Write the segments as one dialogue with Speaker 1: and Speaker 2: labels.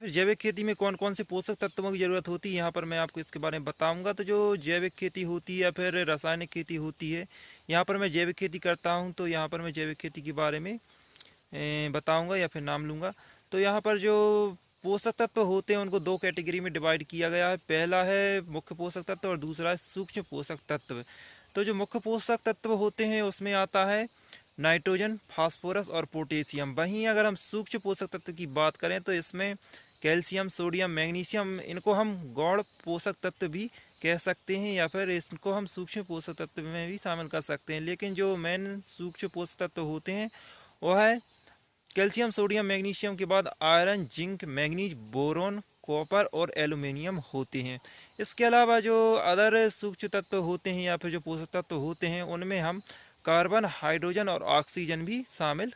Speaker 1: फिर जैविक खेती में कौन कौन से पोषक तत्वों की ज़रूरत होती है यहाँ पर मैं आपको इसके बारे में बताऊंगा। तो जो जैविक खेती होती है या फिर रासायनिक खेती होती है, यहाँ पर मैं जैविक खेती करता हूँ तो यहाँ पर मैं जैविक खेती के बारे में बताऊंगा या फिर नाम लूँगा। तो यहाँ पर जो पोषक तत्व होते हैं उनको दो कैटेगरी में डिवाइड किया गया है। पहला है मुख्य पोषक तत्व और दूसरा है सूक्ष्म पोषक तत्व। तो जो मुख्य पोषक तत्व होते हैं उसमें आता है नाइट्रोजन, फास्फोरस और पोटेशियम। वहीं अगर हम सूक्ष्म पोषक तत्व की बात करें तो इसमें कैल्शियम, सोडियम, मैग्नीशियम, इनको हम गौण पोषक तत्व भी कह सकते हैं या फिर इसको हम सूक्ष्म पोषक तत्व में भी शामिल कर सकते हैं। लेकिन जो मेन सूक्ष्म पोषक तत्व होते हैं वह है कैल्शियम, सोडियम, मैग्नीशियम के बाद iron, zinc, manganese, boron, copper और एल्युमिनियम होते हैं। इसके अलावा जो अदर सूक्ष्म तत्व होते हैं या फिर जो पोषक तत्व होते हैं उनमें हम कार्बन, हाइड्रोजन और ऑक्सीजन भी शामिल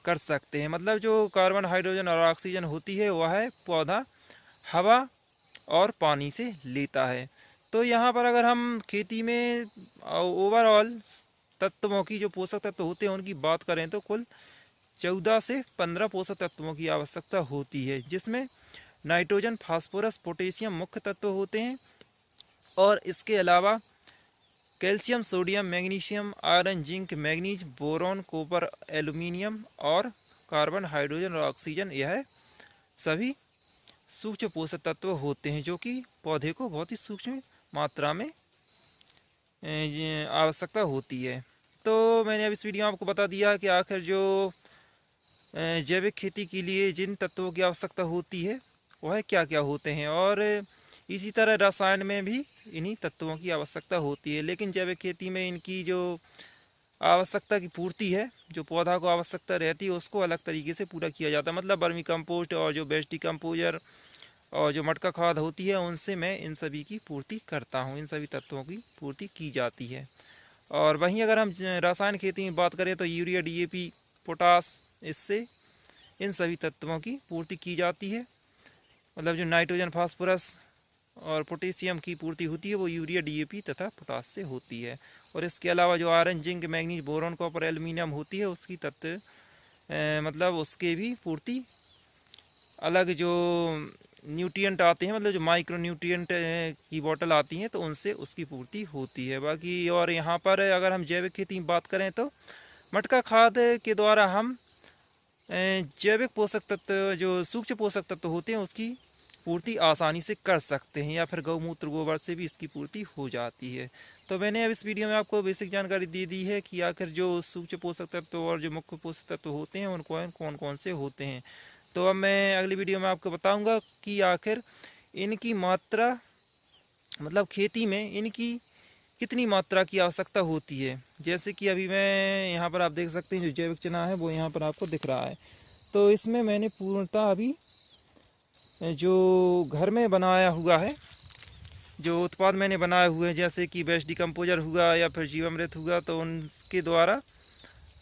Speaker 1: कर सकते हैं। मतलब जो कार्बन, हाइड्रोजन और ऑक्सीजन होती है वह है पौधा हवा और पानी से लेता है। तो यहाँ पर अगर हम खेती में ओवरऑल तत्वों की, जो पोषक तत्व होते हैं उनकी बात करें तो कुल 14 से 15 पोषक तत्वों की आवश्यकता होती है, जिसमें नाइट्रोजन, फास्फोरस, पोटेशियम मुख्य तत्व होते हैं और इसके अलावा calcium, sodium, magnesium, iron, zinc, manganese, boron, copper, aluminium और कार्बन, हाइड्रोजन और ऑक्सीजन, यह सभी सूक्ष्म पोषक तत्व होते हैं जो कि पौधे को बहुत ही सूक्ष्म मात्रा में आवश्यकता होती है। तो मैंने अब इस वीडियो में आपको बता दिया कि आखिर जो जैविक खेती के लिए जिन तत्वों की आवश्यकता होती है वह क्या क्या होते हैं, और इसी तरह रसायन में भी इन्हीं तत्वों की आवश्यकता होती है। लेकिन जैविक खेती में इनकी जो आवश्यकता की पूर्ति है, जो पौधा को आवश्यकता रहती है उसको अलग तरीके से पूरा किया जाता है। मतलब वर्मी कंपोस्ट और जो बेस्ट डिकम्पोजर और जो मटका खाद होती है उनसे मैं इन सभी की पूर्ति करता हूँ, इन सभी तत्वों की पूर्ति की जाती है। और वहीं अगर हम रासायन खेती में बात करें तो यूरिया, डीएपी, पोटास, इससे इन सभी तत्वों की पूर्ति की जाती है। मतलब जो नाइट्रोजन, फास्फोरस और पोटेशियम की पूर्ति होती है वो यूरिया, डीएपी तथा पोटास से होती है। और इसके अलावा जो iron, zinc, manganese, boron, copper, aluminium होती है उसकी तत्व मतलब उसके भी पूर्ति अलग जो न्यूट्रिएंट आते हैं, मतलब जो माइक्रो न्यूट्रिएंट की बोतल आती हैं तो उनसे उसकी पूर्ति होती है। बाकी और यहाँ पर अगर हम जैविक खेती की बात करें तो मटका खाद के द्वारा हम जैविक पोषक तत्व, जो सूक्ष्म पोषक तत्व होते हैं उसकी पूर्ति आसानी से कर सकते हैं, या फिर गौमूत्र, गोबर से भी इसकी पूर्ति हो जाती है। तो मैंने अब इस वीडियो में आपको बेसिक जानकारी दे दी है कि आखिर जो सूक्ष्म पोषक तत्व और जो मुख्य पोषक तत्व होते हैं उनको कौन कौन से होते हैं। तो अब मैं अगली वीडियो में आपको बताऊंगा कि आखिर इनकी मात्रा, मतलब खेती में इनकी कितनी मात्रा की आवश्यकता होती है। जैसे कि अभी मैं यहाँ पर आप देख सकते हैं जो जैविक चना है वो यहाँ पर आपको दिख रहा है। तो इसमें मैंने पूर्णतः अभी जो घर में बनाया हुआ है, जो उत्पाद मैंने बनाए हुए हैं जैसे कि बेस्ट डिकम्पोजर हुआ या फिर जीवामृत हुआ, तो उनके द्वारा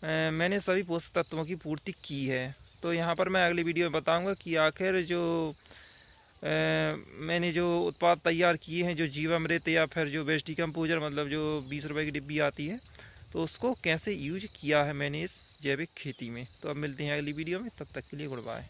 Speaker 1: मैंने सभी पोषक तत्वों की पूर्ति की है। तो यहाँ पर मैं अगली वीडियो में बताऊंगा कि आखिर जो मैंने जो उत्पाद तैयार किए हैं, जो जीवामृत या फिर जो बेस्ट डिकम्पोजर, मतलब जो 20 रुपये की डिब्बी आती है, तो उसको कैसे यूज किया है मैंने इस जैविक खेती में। तो अब मिलते हैं अगली वीडियो में, तब तक के लिए गुड बाय।